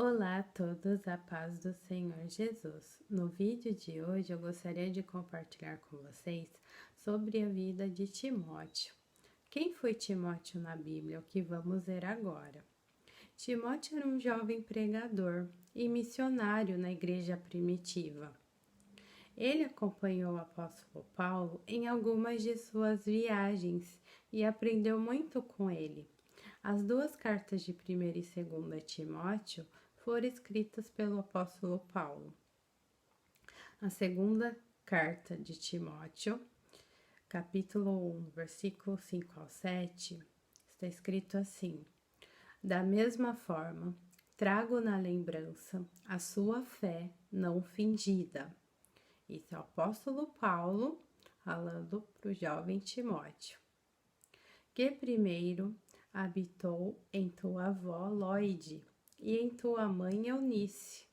Olá a todos, a paz do Senhor Jesus. No vídeo de hoje eu gostaria de compartilhar com vocês sobre a vida de Timóteo. Quem foi Timóteo na Bíblia? O que vamos ver agora. Timóteo era um jovem pregador e missionário na igreja primitiva. Ele acompanhou o apóstolo Paulo em algumas de suas viagens e aprendeu muito com ele. As duas cartas de 1ª e 2ª Timóteo foram escritas pelo apóstolo Paulo. A segunda carta de Timóteo, capítulo 1, versículo 5 ao 7, está escrito assim: Da mesma forma, trago na lembrança a sua fé não fingida. Esse é o apóstolo Paulo falando para o jovem Timóteo. Que primeiro habitou em tua avó Lóide e em tua mãe Eunice,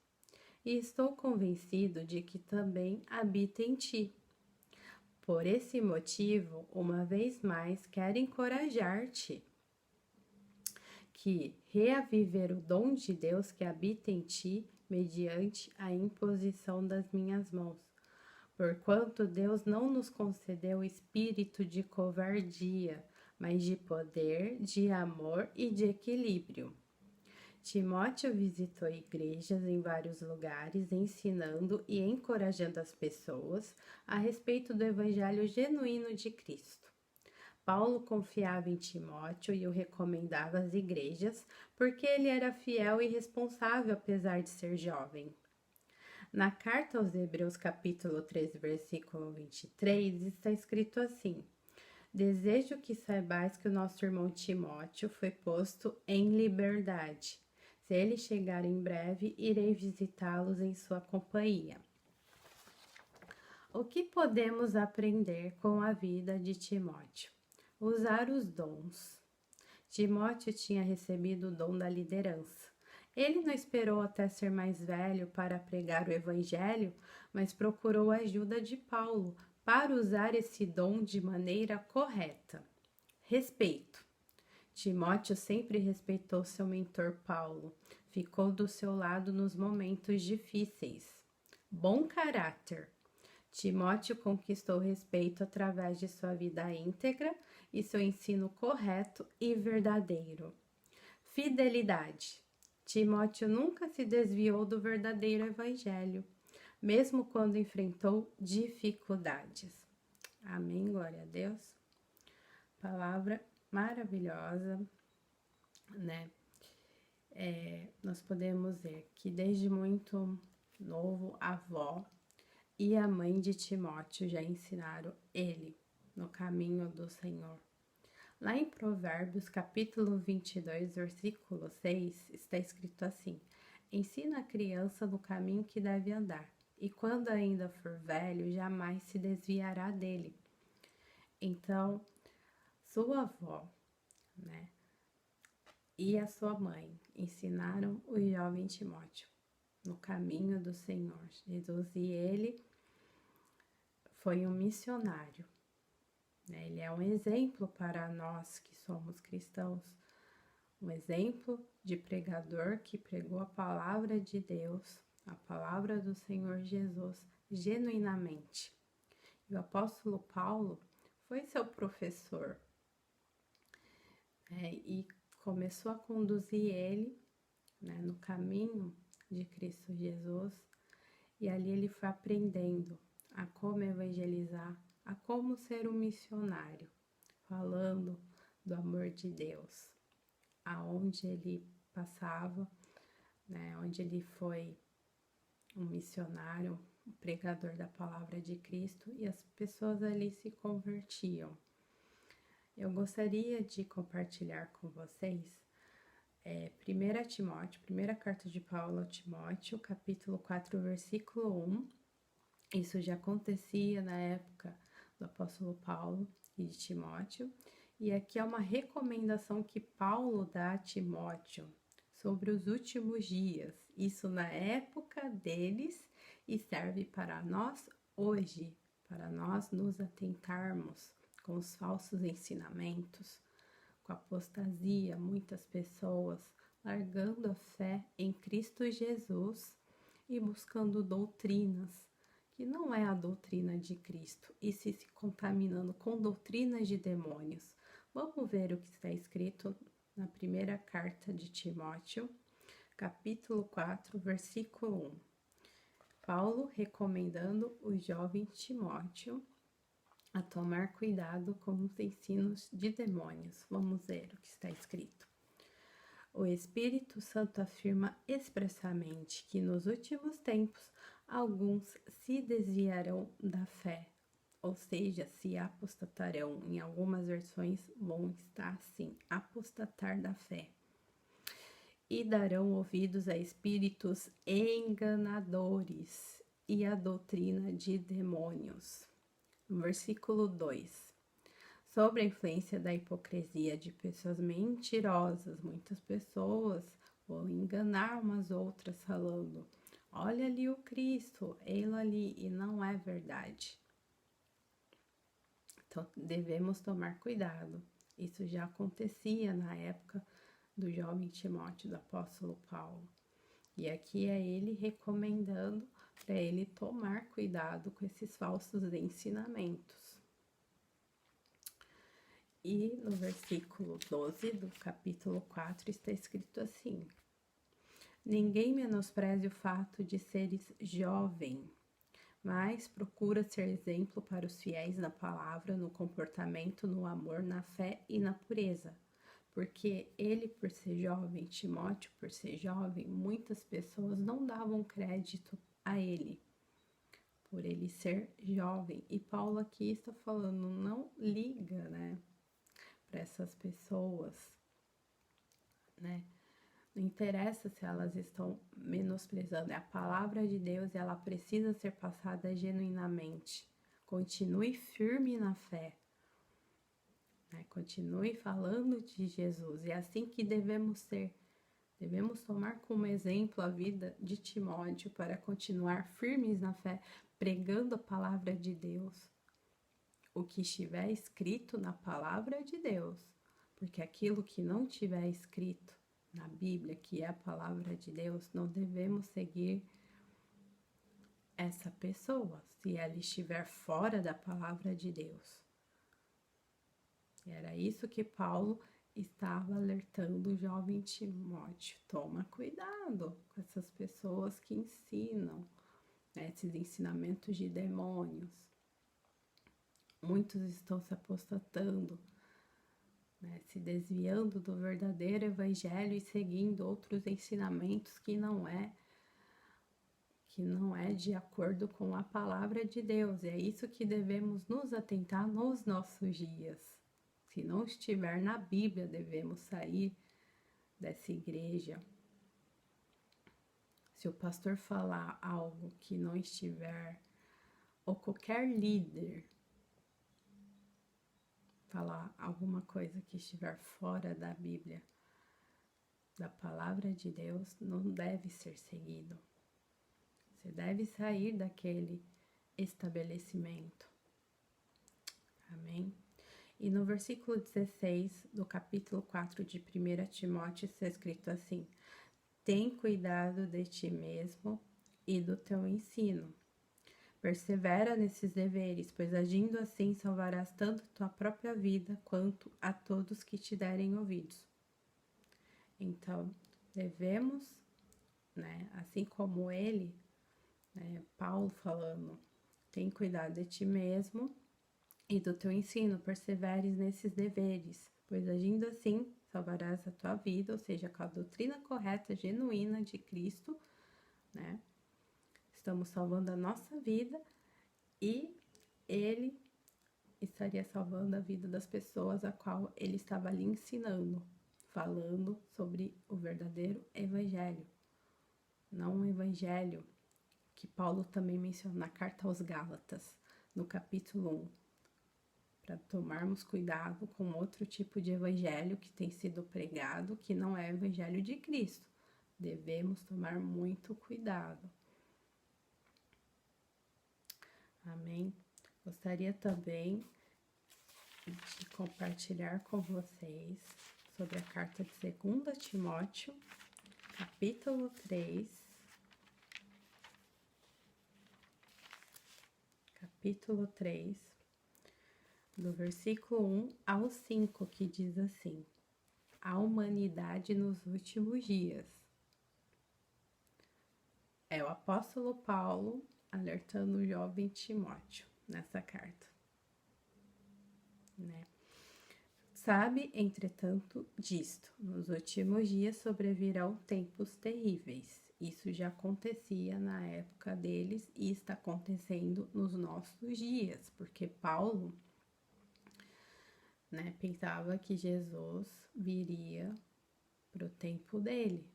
e estou convencido de que também habita em ti. Por esse motivo, uma vez mais, quero encorajar-te que reaviver o dom de Deus que habita em ti mediante a imposição das minhas mãos. Porquanto Deus não nos concedeu espírito de covardia, mas de poder, de amor e de equilíbrio. Timóteo visitou igrejas em vários lugares, ensinando e encorajando as pessoas a respeito do evangelho genuíno de Cristo. Paulo confiava em Timóteo e o recomendava às igrejas, porque ele era fiel e responsável apesar de ser jovem. Na carta aos Hebreus, capítulo 13, versículo 23, está escrito assim: Desejo que saibais que o nosso irmão Timóteo foi posto em liberdade. Se ele chegar em breve, irei visitá-los em sua companhia. O que podemos aprender com a vida de Timóteo? Usar os dons. Timóteo tinha recebido o dom da liderança. Ele não esperou até ser mais velho para pregar o evangelho, mas procurou a ajuda de Paulo para usar esse dom de maneira correta. Respeito. Timóteo sempre respeitou seu mentor Paulo, ficou do seu lado nos momentos difíceis. Bom caráter. Timóteo conquistou respeito através de sua vida íntegra e seu ensino correto e verdadeiro. Fidelidade. Timóteo nunca se desviou do verdadeiro evangelho, mesmo quando enfrentou dificuldades. Amém, glória a Deus. Palavra maravilhosa, né? Nós podemos ver que desde muito novo a avó e a mãe de Timóteo já ensinaram ele no caminho do Senhor. Lá em Provérbios, capítulo 22, versículo 6, está escrito assim: Ensina a criança no caminho que deve andar, e quando ainda for velho, jamais se desviará dele. Então, sua avó, né, e a sua mãe ensinaram o jovem Timóteo no caminho do Senhor Jesus, e ele foi um missionário. Ele é um exemplo para nós que somos cristãos, um exemplo de pregador que pregou a palavra de Deus, a palavra do Senhor Jesus, genuinamente. E o apóstolo Paulo foi seu professor, e começou a conduzir ele, no caminho de Cristo Jesus, e ali ele foi aprendendo a como evangelizar, a como ser um missionário, falando do amor de Deus, aonde ele passava, onde ele foi um missionário, um pregador da palavra de Cristo, e as pessoas ali se convertiam. Eu gostaria de compartilhar com vocês 1 Timóteo, primeira carta de Paulo a Timóteo, capítulo 4, versículo 1. Isso já acontecia na época do apóstolo Paulo e de Timóteo. E aqui é uma recomendação que Paulo dá a Timóteo sobre os últimos dias. Isso na época deles e serve para nós hoje, para nós nos atentarmos com os falsos ensinamentos, com a apostasia, muitas pessoas largando a fé em Cristo Cristo Jesus e buscando doutrinas que não é a doutrina de Cristo, e se contaminando com doutrinas de demônios. Vamos ver o que está escrito na primeira carta de Timóteo, capítulo 4, versículo 1. Paulo recomendando o jovem Timóteo a tomar cuidado com os ensinos de demônios. Vamos ver o que está escrito. O Espírito Santo afirma expressamente que nos últimos tempos alguns se desviarão da fé, ou seja, se apostatarão. Em algumas versões vão estar assim, apostatar da fé. E darão ouvidos a espíritos enganadores e a doutrina de demônios. Versículo 2. Sobre a influência da hipocrisia de pessoas mentirosas, muitas pessoas vão enganar umas outras falando: olha ali o Cristo, ele ali, e não é verdade. Então, devemos tomar cuidado. Isso já acontecia na época do jovem Timóteo, do apóstolo Paulo. E aqui é ele recomendando para ele tomar cuidado com esses falsos ensinamentos. E no versículo 12 do capítulo 4 está escrito assim: ninguém menospreze o fato de seres jovem, mas procura ser exemplo para os fiéis na palavra, no comportamento, no amor, na fé e na pureza. Porque ele, por ser jovem, Timóteo, por ser jovem, muitas pessoas não davam crédito a ele, por ele ser jovem. E Paulo aqui está falando, não liga, né, para essas pessoas, né? Não interessa se elas estão menosprezando, é a palavra de Deus e ela precisa ser passada genuinamente. Continue firme na fé, né? Continue falando de Jesus, é assim que devemos ser. Devemos tomar como exemplo a vida de Timóteo para continuar firmes na fé, pregando a palavra de Deus, o que estiver escrito na palavra de Deus, porque aquilo que não tiver escrito na Bíblia, que é a palavra de Deus, não devemos seguir essa pessoa, se ela estiver fora da palavra de Deus. E era isso que Paulo estava alertando o jovem Timóteo. Toma cuidado com essas pessoas que ensinam, né, esses ensinamentos de demônios. Muitos estão se apostatando, né, se desviando do verdadeiro evangelho e seguindo outros ensinamentos que não é de acordo com a palavra de Deus. E é isso que devemos nos atentar nos nossos dias. Se não estiver na Bíblia, devemos sair dessa igreja. Se o pastor falar algo que não estiver, ou qualquer líder falar alguma coisa que estiver fora da Bíblia, da palavra de Deus, não deve ser seguido. Você deve sair daquele estabelecimento. Amém? E no versículo 16 do capítulo 4 de 1 Timóteo está escrito assim: tem cuidado de ti mesmo e do teu ensino. Persevera nesses deveres, pois agindo assim salvarás tanto tua própria vida quanto a todos que te derem ouvidos. Então, devemos, né, assim como ele, né, Paulo falando, tem cuidado de ti mesmo e do teu ensino, perseveres nesses deveres, pois agindo assim salvarás a tua vida, ou seja, com a doutrina correta, genuína de Cristo, né? Estamos salvando a nossa vida e ele estaria salvando a vida das pessoas a qual ele estava ali ensinando, falando sobre o verdadeiro evangelho, não o evangelho que Paulo também menciona na carta aos Gálatas, no capítulo 1, para tomarmos cuidado com outro tipo de evangelho que tem sido pregado, que não é o evangelho de Cristo. Devemos tomar muito cuidado. Amém? Gostaria também de compartilhar com vocês sobre a carta de 2 Timóteo, capítulo 3, do versículo 1 ao 5, que diz assim: a humanidade nos últimos dias. É o apóstolo Paulo alertando o jovem Timóteo nessa carta, né? Sabe, entretanto, disto: nos últimos dias sobrevirão tempos terríveis. Isso já acontecia na época deles e está acontecendo nos nossos dias, porque Paulo, né, pensava que Jesus viria para o tempo dele.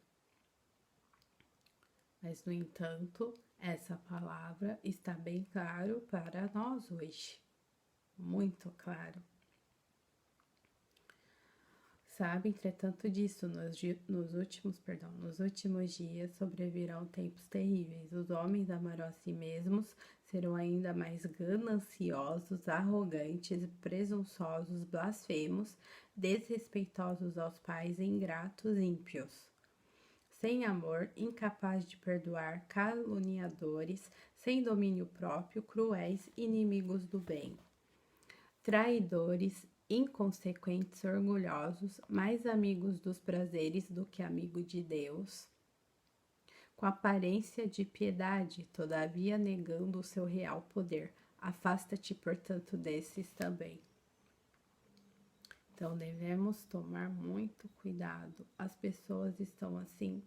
Mas, no entanto, essa palavra está bem claro para nós hoje. Muito claro. Sabe, entretanto disso, nos últimos dias sobrevirão tempos terríveis. Os homens amarão a si mesmos, serão ainda mais gananciosos, arrogantes, presunçosos, blasfemos, desrespeitosos aos pais, ingratos, ímpios. Sem amor, incapazes de perdoar, caluniadores, sem domínio próprio, cruéis, inimigos do bem. Traidores, inconsequentes, orgulhosos, mais amigos dos prazeres do que amigo de Deus, com aparência de piedade, todavia negando o seu real poder. Afasta-te, portanto, desses também. Então, devemos tomar muito cuidado. As pessoas estão assim,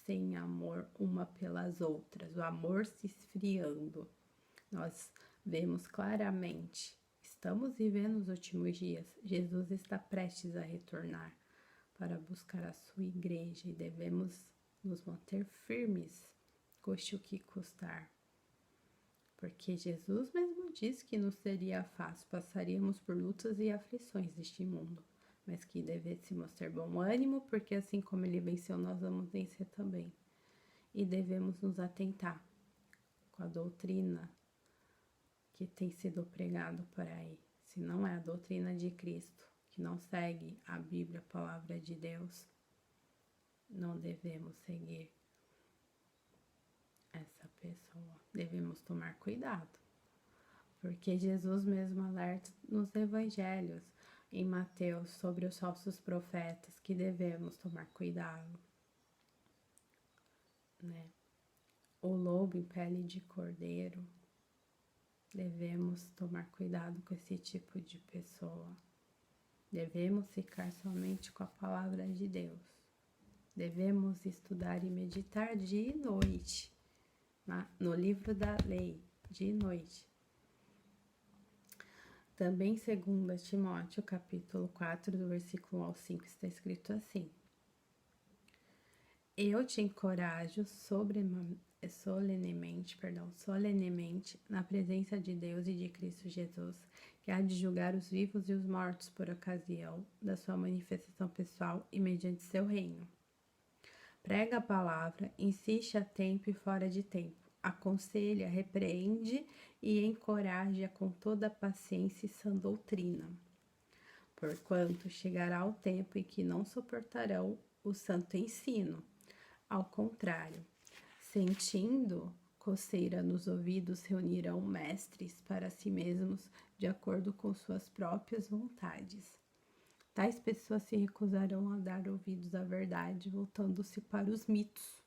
sem amor uma pelas outras, o amor se esfriando. Nós vemos claramente. Estamos vivendo os últimos dias. Jesus está prestes a retornar para buscar a sua igreja e devemos nos manter firmes, custe o que custar. Porque Jesus mesmo disse que não seria fácil, passaríamos por lutas e aflições deste mundo, mas que devêssemos ter bom ânimo, porque assim como ele venceu, nós vamos vencer também. E devemos nos atentar com a doutrina que tem sido pregado por aí. Se não é a doutrina de Cristo, que não segue a Bíblia, a palavra de Deus, não devemos seguir essa pessoa. Devemos tomar cuidado, porque Jesus mesmo alerta nos evangelhos, em Mateus, sobre os falsos profetas, que devemos tomar cuidado, né? O lobo em pele de cordeiro, devemos tomar cuidado com esse tipo de pessoa. Devemos ficar somente com a palavra de Deus. Devemos estudar e meditar dia e noite, no livro da lei, dia e noite. Também, 2 Timóteo, capítulo 4, do versículo 1 ao 5, está escrito assim: eu te encorajo solenemente, na presença de Deus e de Cristo Jesus, que há de julgar os vivos e os mortos por ocasião da sua manifestação pessoal e mediante seu reino. Prega a palavra, insiste a tempo e fora de tempo, aconselha, repreende e encoraja com toda a paciência e sã doutrina. Porquanto chegará o tempo em que não suportarão o santo ensino. Ao contrário, sentindo coceira nos ouvidos, reunirão mestres para si mesmos, de acordo com suas próprias vontades. Tais pessoas se recusarão a dar ouvidos à verdade, voltando-se para os mitos.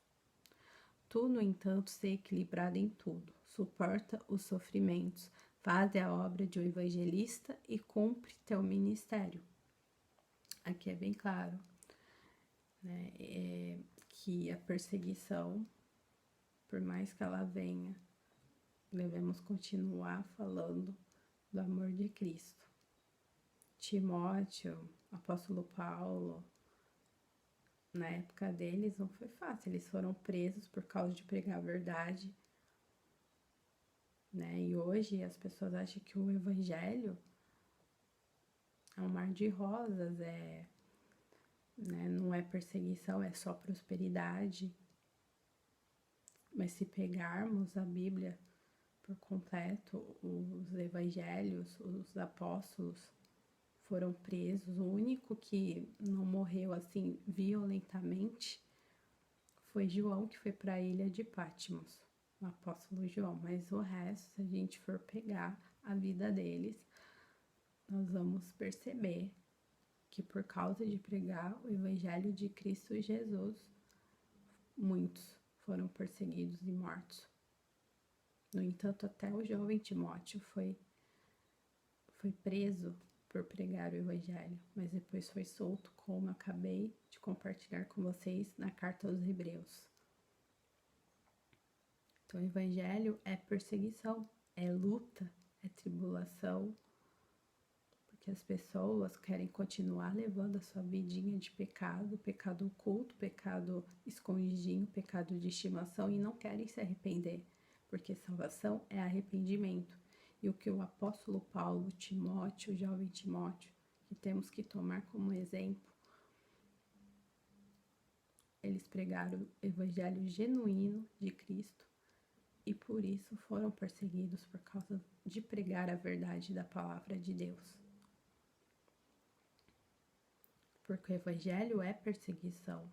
Tu, no entanto, sê equilibrado em tudo, suporta os sofrimentos, faz a obra de um evangelista e cumpre teu ministério. Aqui é bem claro, né? Que a perseguição, por mais que ela venha, devemos continuar falando do amor de Cristo. Timóteo, apóstolo Paulo, na época deles não foi fácil, eles foram presos por causa de pregar a verdade, né? E hoje as pessoas acham que o evangelho é um mar de rosas, né? Não é perseguição, é só prosperidade. Mas se pegarmos a Bíblia por completo, os evangelhos, os apóstolos foram presos. O único que não morreu assim violentamente foi João que foi para a ilha de Patmos, o apóstolo João, mas o resto, se a gente for pegar a vida deles, nós vamos perceber que por causa de pregar o evangelho de Cristo Jesus, muitos foram perseguidos e mortos. No entanto, até o jovem Timóteo foi preso por pregar o evangelho, mas depois foi solto, como eu acabei de compartilhar com vocês na carta aos Hebreus. Então, o evangelho é perseguição, é luta, é tribulação, porque as pessoas querem continuar levando a sua vidinha de pecado, pecado oculto, pecado escondidinho, pecado de estimação, e não querem se arrepender, porque salvação é arrependimento. E o que o apóstolo Paulo, Timóteo, o jovem Timóteo, que temos que tomar como exemplo, eles pregaram o evangelho genuíno de Cristo e por isso foram perseguidos por causa de pregar a verdade da palavra de Deus. Porque o evangelho é perseguição.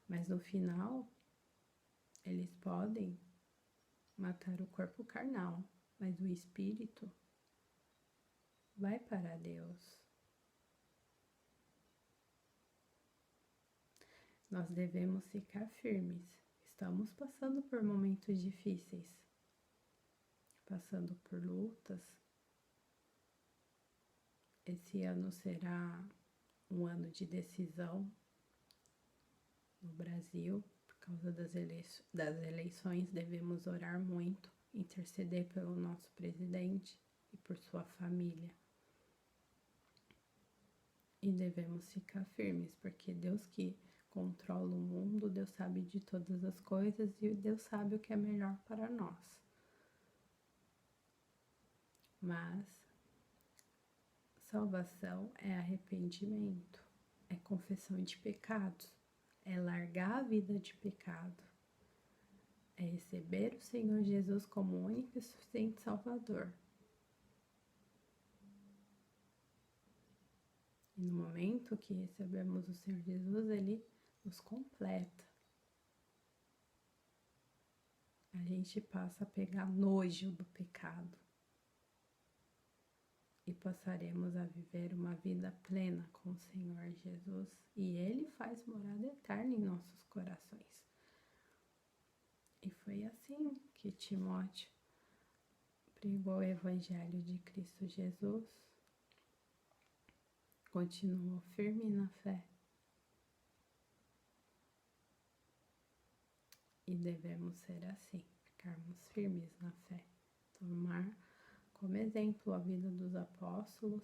Mas no final, eles podem matar o corpo carnal, mas o espírito vai para Deus. Nós devemos ficar firmes. Estamos passando por momentos difíceis, passando por lutas. Esse ano será um ano de decisão no Brasil. Por causa das eleições, devemos orar muito, interceder pelo nosso presidente e por sua família. E devemos ficar firmes, porque Deus que controla o mundo, Deus sabe de todas as coisas e Deus sabe o que é melhor para nós. Mas salvação é arrependimento, é confissão de pecados, é largar a vida de pecado, é receber o Senhor Jesus como único e suficiente Salvador. E no momento que recebemos o Senhor Jesus, Ele nos completa. A gente passa a pegar nojo do pecado. E passaremos a viver uma vida plena com o Senhor Jesus. E Ele faz morada eterna em nossos corações. E foi assim que Timóteo pregou o Evangelho de Cristo Jesus. Continuou firme na fé. E devemos ser assim, ficarmos firmes na fé. Tomar como exemplo a vida dos apóstolos,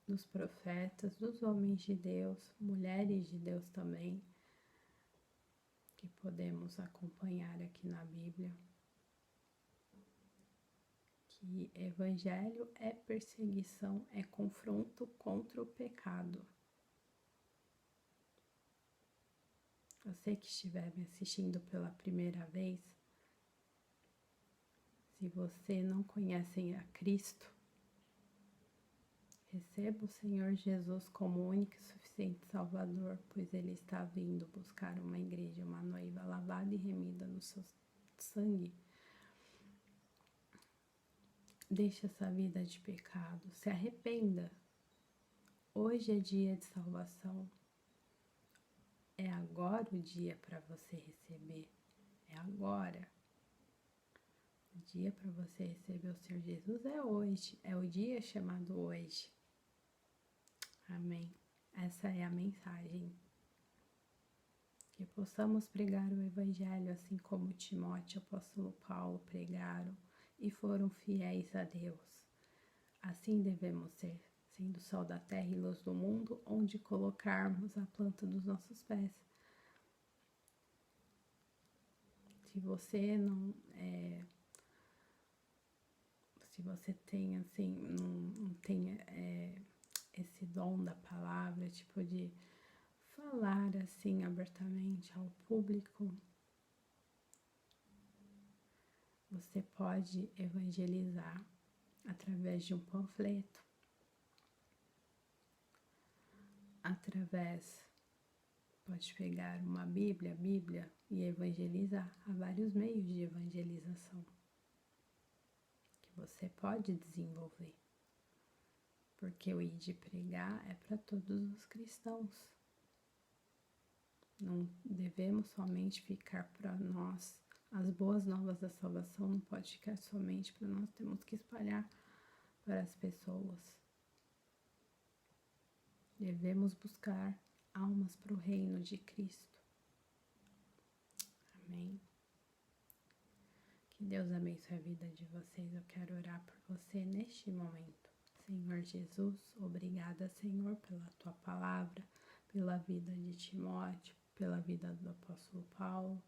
dos profetas, dos homens de Deus, mulheres de Deus também, que podemos acompanhar aqui na Bíblia. Que evangelho é perseguição, é confronto contra o pecado. Você que estiver me assistindo pela primeira vez, se você não conhece a Cristo, receba o Senhor Jesus como único e suficiente Salvador, pois Ele está vindo buscar uma igreja, uma noiva lavada e remida no seu sangue. Deixe essa vida de pecado, se arrependa. Hoje é dia de salvação. É agora o dia para você receber. É agora. O dia para você receber o Senhor Jesus é hoje. É o dia chamado hoje. Amém. Essa é a mensagem. Que possamos pregar o Evangelho assim como Timóteo, apóstolo Paulo pregaram e foram fiéis a Deus. Assim devemos ser, sendo o sol da terra e luz do mundo, onde colocarmos a planta dos nossos pés. Se você não se você tem assim, não tem esse dom da palavra, tipo de falar assim abertamente ao público, você pode evangelizar através de um panfleto, através pode pegar uma Bíblia e evangelizar. Há vários meios de evangelização que você pode desenvolver. Porque o ir de pregar é para todos os cristãos. Não devemos somente ficar para nós. As boas novas da salvação não pode ficar somente para nós. Temos que espalhar para as pessoas. Devemos buscar almas para o reino de Cristo. Amém. Que Deus abençoe a vida de vocês. Eu quero orar por você neste momento. Senhor Jesus, obrigada, Senhor, pela tua palavra, pela vida de Timóteo, pela vida do apóstolo Paulo,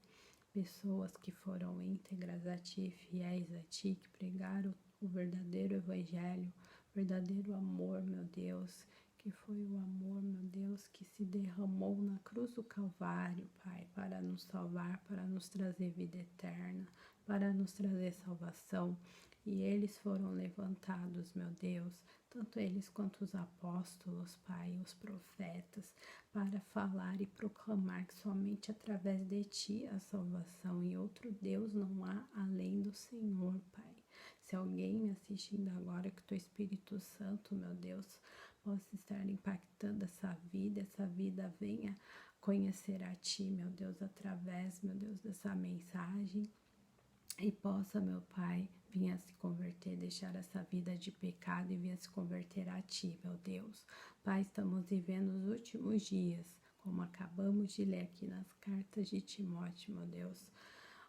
pessoas que foram íntegras a ti, fiéis a ti, que pregaram o verdadeiro evangelho, verdadeiro amor, meu Deus, que foi o amor, meu Deus, que se derramou na cruz do Calvário, Pai, para nos salvar, para nos trazer vida eterna, para nos trazer salvação. E eles foram levantados, meu Deus, tanto eles quanto os apóstolos, Pai, os profetas, para falar e proclamar que somente através de Ti a salvação e outro Deus não há além do Senhor, Pai. Se alguém me assistindo agora, que o Teu Espírito Santo, meu Deus, possa estar impactando essa vida venha conhecer a Ti, meu Deus, através, meu Deus, dessa mensagem. E possa, meu Pai, vir a se converter, deixar essa vida de pecado e vir a se converter a Ti, meu Deus. Pai, estamos vivendo os últimos dias, como acabamos de ler aqui nas cartas de Timóteo, meu Deus.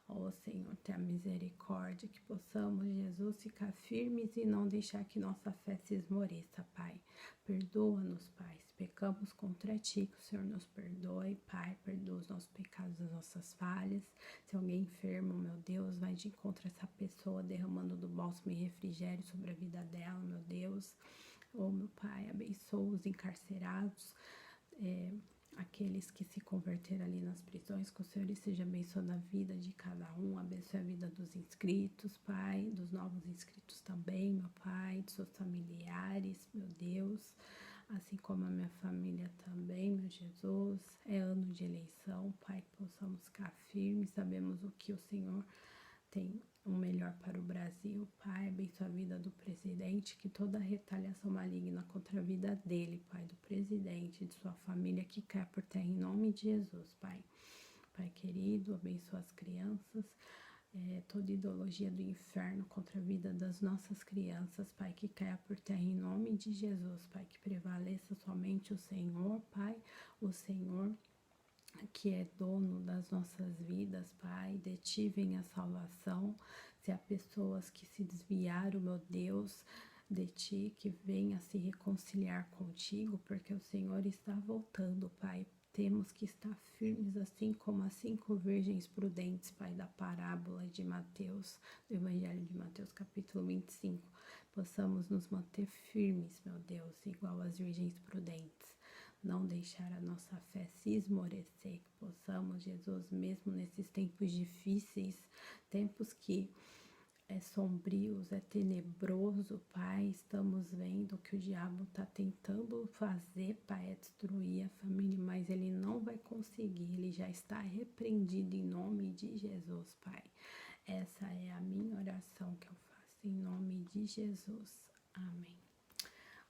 Ó Senhor, tenha misericórdia, que possamos, Jesus, ficar firmes e não deixar que nossa fé se esmoreça, Pai. Perdoa-nos, Pai, se pecamos contra Ti, que o Senhor nos perdoe, Pai, perdoa os nossos pecados, as nossas falhas. Se alguém enfermo, meu Deus, vai de encontro a essa pessoa, derramando do bálsamo e refrigério sobre a vida dela, meu Deus. Oh, meu Pai, abençoa os encarcerados, aqueles que se converteram ali nas prisões, que o Senhor esteja abençoando a vida de cada um, abençoe a vida dos inscritos, Pai, dos novos inscritos também, meu Pai, dos seus familiares, meu Deus, assim como a minha família também, meu Jesus. É ano de eleição, Pai, que possamos ficar firmes, sabemos o que o Senhor tem o melhor para o Brasil, Pai, abençoa a vida do presidente, que toda retaliação maligna contra a vida dele, Pai, do presidente, de sua família, que caia por terra em nome de Jesus, Pai. Pai querido, abençoa as crianças, toda ideologia do inferno contra a vida das nossas crianças, Pai, que caia por terra em nome de Jesus, Pai, que prevaleça somente o Senhor, Pai, o Senhor que é dono das nossas vidas, Pai, de Ti vem a salvação. Se há pessoas que se desviaram, meu Deus, de Ti, que venha se reconciliar contigo, porque o Senhor está voltando, Pai. Temos que estar firmes, assim como as 5 virgens prudentes, Pai, da parábola de Mateus, do Evangelho de Mateus, capítulo 25. Possamos nos manter firmes, meu Deus, igual as virgens prudentes. Não deixar a nossa fé se esmorecer, que possamos, Jesus, mesmo nesses tempos difíceis, tempos que é sombrios, é tenebroso, Pai, estamos vendo que o diabo está tentando fazer, Pai, é destruir a família, mas ele não vai conseguir, ele já está repreendido em nome de Jesus, Pai. Essa é a minha oração que eu faço em nome de Jesus. Amém.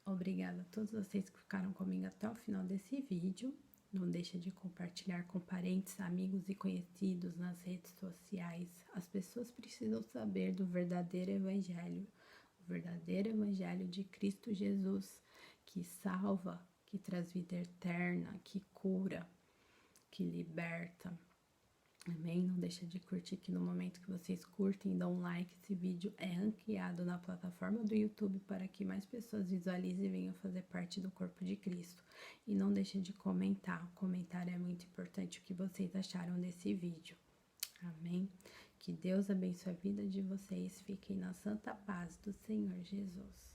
Obrigada a todos vocês que ficaram comigo até o final desse vídeo. Não deixa de compartilhar com parentes, amigos e conhecidos nas redes sociais. As pessoas precisam saber do verdadeiro evangelho. O verdadeiro evangelho de Cristo Jesus, que salva, que traz vida eterna, que cura, que liberta. Amém? Não deixa de curtir, que no momento que vocês curtem, dão um like, esse vídeo é ranqueado na plataforma do YouTube para que mais pessoas visualizem e venham fazer parte do corpo de Cristo. E não deixa de comentar, o comentário é muito importante, o que vocês acharam desse vídeo. Amém? Que Deus abençoe a vida de vocês, fiquem na santa paz do Senhor Jesus.